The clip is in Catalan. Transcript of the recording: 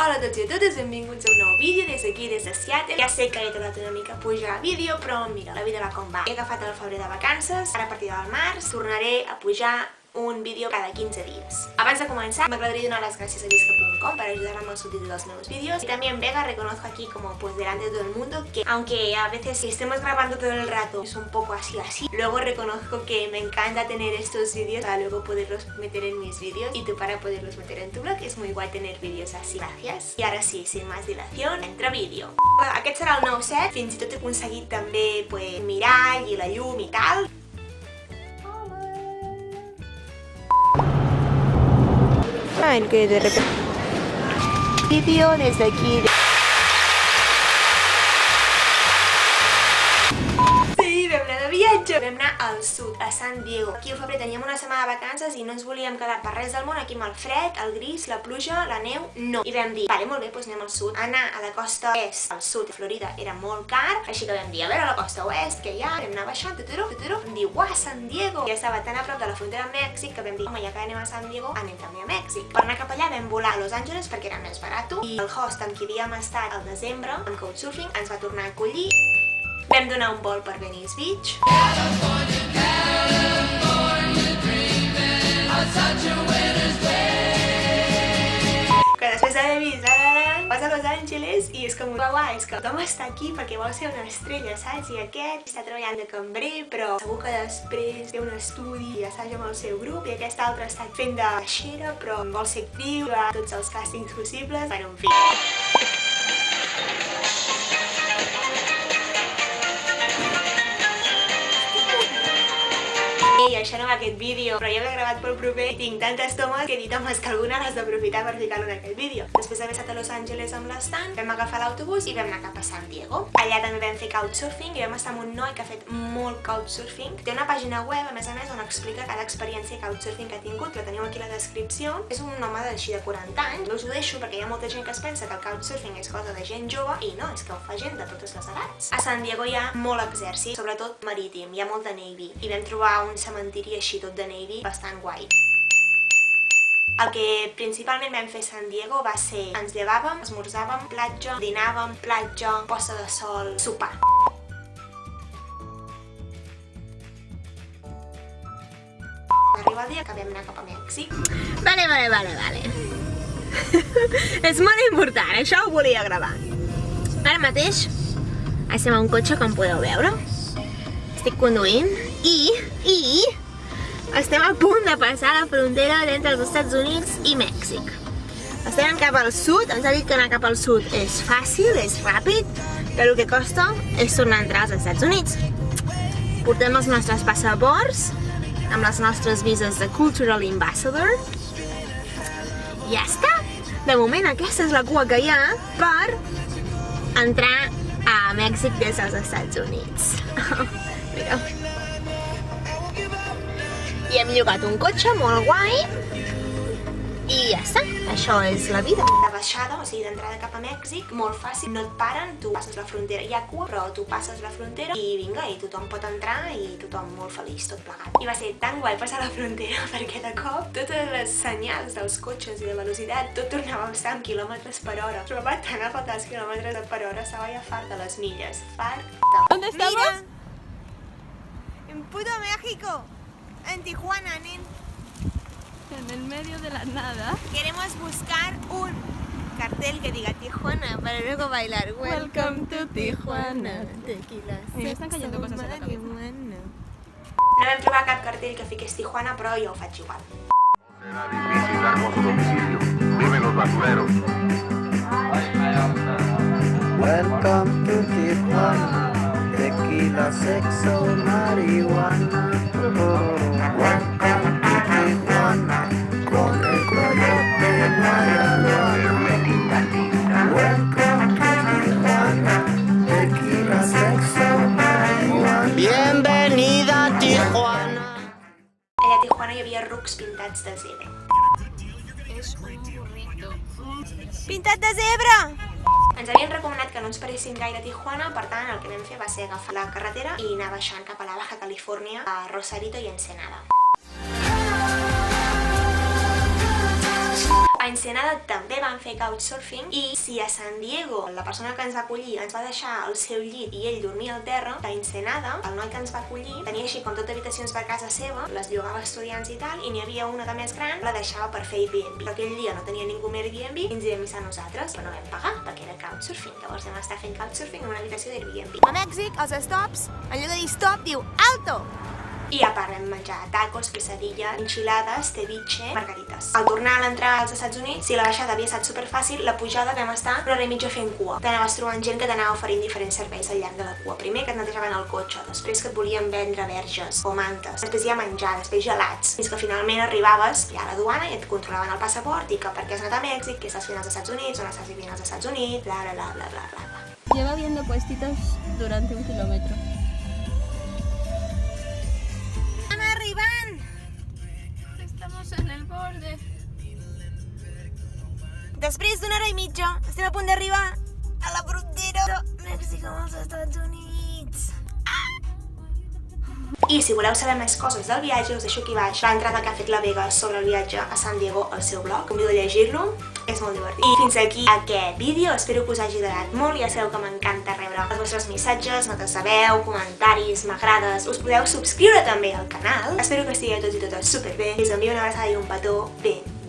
Hola a tots i a totes, benvinguts a un nou vídeo des d'aquí, des de Seattle. Ja sé que he tardat una mica a pujar vídeo, però mira, la vida va com va. He agafat el febrer de vacances, ara a partir del març tornaré a pujar un vídeo cada 15 dies. Abans de començar, m'agradaría donar las gracias a Visca.com para ayudarme amb el subtítulo de los nuevos vídeos. Y también Vega, reconozco aquí como pues delante de todo el mundo que aunque a veces estemos grabando todo el rato es un poco así, luego reconozco que me encanta tener estos vídeos para luego poderlos meter en mis vídeos y tú para poderlos meter en tu blog. Es muy guay tener vídeos así. Gracias. I ara sí, sin más dilación, entra vídeo. Aquest serà el nou set, fins i tot he aconseguit també pues, mirall i la llum i tal. Ay, que de repente vídeo desde aquí. Sí, vam anar de viatge. Vam anar al sud, a San Diego. Aquí al febrer teníem una setmana de vacances i no ens volíem quedar per res del món aquí amb el fred, el gris, la pluja, la neu, no. I vam dir, vale, molt bé, doncs anem al sud. Anar a la costa est, al sud de Florida, era molt car, així que vam dir, a veure, a la costa oest, què hi ha? Vam anar baixant, vam dir, uah, San Diego! Ja estava tan a prop de la frontera amb Mèxic que vam dir, home, ja que anem a San Diego, anem també a Mèxic. Per anar cap allà vam volar a Los Angeles perquè era més barat i el host amb qui havíem estat al desembre, amb Couchsurfing, ens va tornar a acollir. Vam donar un vol per Venice Beach. Que després d'haver vist vas a Los Angeles i és com uau, és que tothom està aquí perquè vol ser una estrella, saps? I aquest està treballant de cambrer, però segur que després té un estudi i assaja amb el seu grup, i aquest altre està fent de baixera, però vol ser actiu a tots els càstings possibles. Bueno, en fi. I això no va aquest vídeo, però ja l'he gravat pel proper i tinc tantes tomes que he dit, home, és que alguna l'has d'aprofitar per ficar-lo en aquest vídeo. Després d'haver estat a Los Angeles amb l'Stan, vam agafar l'autobús i vam anar cap a San Diego. Allà també vam fer couchsurfing i vam estar amb un noi que ha fet molt couchsurfing. Té una pàgina web, a més, on explica cada experiència de couchsurfing que ha tingut, la teniu aquí a la descripció. És un home d'així de 40 anys, us ho deixo perquè hi ha molta gent que es pensa que el couchsurfing és cosa de gent jove i no, és que ho fa gent de totes les edats. A San Diego hi ha molt exèrcit, sobretot marítim, hi ha molt de Navy, i vam trobar un cementiri així tot de Navy bastant guai. El que principalment vam fer a San Diego va ser ens llevàvem, esmorzàvem, platja, dinàvem, platja, posta de sol, sopar. Arriba el dia que vam anar cap a Mèxic. Vale. És molt important, això ho volia gravar. Ara mateix estem a un cotxe, com podeu veure. Estic conduint i estem a punt de passar la frontera entre els Estats Units i Mèxic. Estem cap al sud, ens ha dit que anar cap al sud és fàcil, és ràpid, però el que costa és tornar a entrar als Estats Units. Portem els nostres passaports, amb les nostres vises de Cultural Ambassador. I ja està! De moment aquesta és la cua que hi ha per entrar a Mèxic des dels Estats Units. Mira. I hem llogat un cotxe molt guai i ja està, això és la vida. De baixada, o sigui d'entrada cap a Mèxic, molt fàcil, no et paren, tu passes la frontera, hi ha cua, però tu passes la frontera i vinga, i tothom pot entrar i tothom molt feliç, tot plegat. I va ser tan guai passar la frontera perquè de cop totes les senyals dels cotxes i de velocitat, tot tornava a estar amb quilòmetres per hora. Trobava tan a faltar els quilòmetres per hora, estava ja farta les milles, farta. ¿Dónde estamos? Mira. En puto México. En Tijuana, nen. En el medio de la nada. Queremos buscar un cartel que diga Tijuana para luego bailar. Welcome to Tijuana. Tequila. Me están cayendo cosas en la cabeza. No vam trobar cap cartell que fiqués Tijuana, però jo ho faig igual. Será difícil dar con su domicilio. Viven los basureros. Welcome to Tijuana, tequila, sexo, marihuana. Welcome to Tijuana, con el coyote Guayabana. Welcome to Tijuana, tequila, sexo, marihuana. Bienvenida a Tijuana. Allà a Tijuana hi havia rucs pintats de zebra. És un burrito. Pintat de zebra! Ens havien recomanat que no ens paréssim gaire a Tijuana, per tant el que vam fer va ser agafar la carretera i anar baixant cap a la Baja Califòrnia, a Rosarito i Ensenada. A Ensenada també van fer couchsurfing i si a San Diego la persona que ens va acollir ens va deixar al seu llit i ell dormia al terra, a Ensenada el noi que ens va acollir tenia així com tot habitacions per casa seva, les llogava a estudiants i tal, i n'hi havia una de més gran, la deixava per fer Airbnb. Aquell dia no tenia ningú més Airbnb i ens hi vam missar nosaltres, però no vam pagar perquè era couchsurfing. Llavors vam estar fent couchsurfing en una habitació d'Airbnb. A Mèxic, als stops, en lloc de dir stop, diu alto! I a part vam menjar tacos, quesadillas, enchilades, ceviche, margarites. Al tornar a l'entrar als Estats Units, si la baixada havia estat superfàcil, la pujada vam estar una hora i mitja fent cua. T'anaves trobant gent que t'anava oferint diferents serveis al llarg de la cua. Primer que et netejaven el cotxe, després que et volien vendre verges o mantes, després hi ha menjar, després gelats, fins que finalment arribaves a la duana i et controlaven el passaport i que per què has anat a Mèxic, que estàs fent als Estats Units, on estàs vivint als Estats Units, bla bla bla bla bla bla. Lleva viendo puestitos durante 1 kilómetro. Estamos en el borde. Després d'una hora i mitja, estem a punt d'arribar a la frontera de Mèxic amb els Estats Units. I si voleu saber més coses del viatge, us deixo aquí baix l'entrada que ha fet la Vega sobre el viatge a San Diego al seu blog. Convido a llegir-lo, és molt divertit. I fins aquí aquest vídeo, espero que us hagi agradat molt. Ja sabeu que m'encanta rebre els vostres missatges, notes de veu, comentaris, m'agrades. Us podeu subscriure també al canal. Espero que estigueu tots i totes superbé. Us envio una abraçada i un petó ben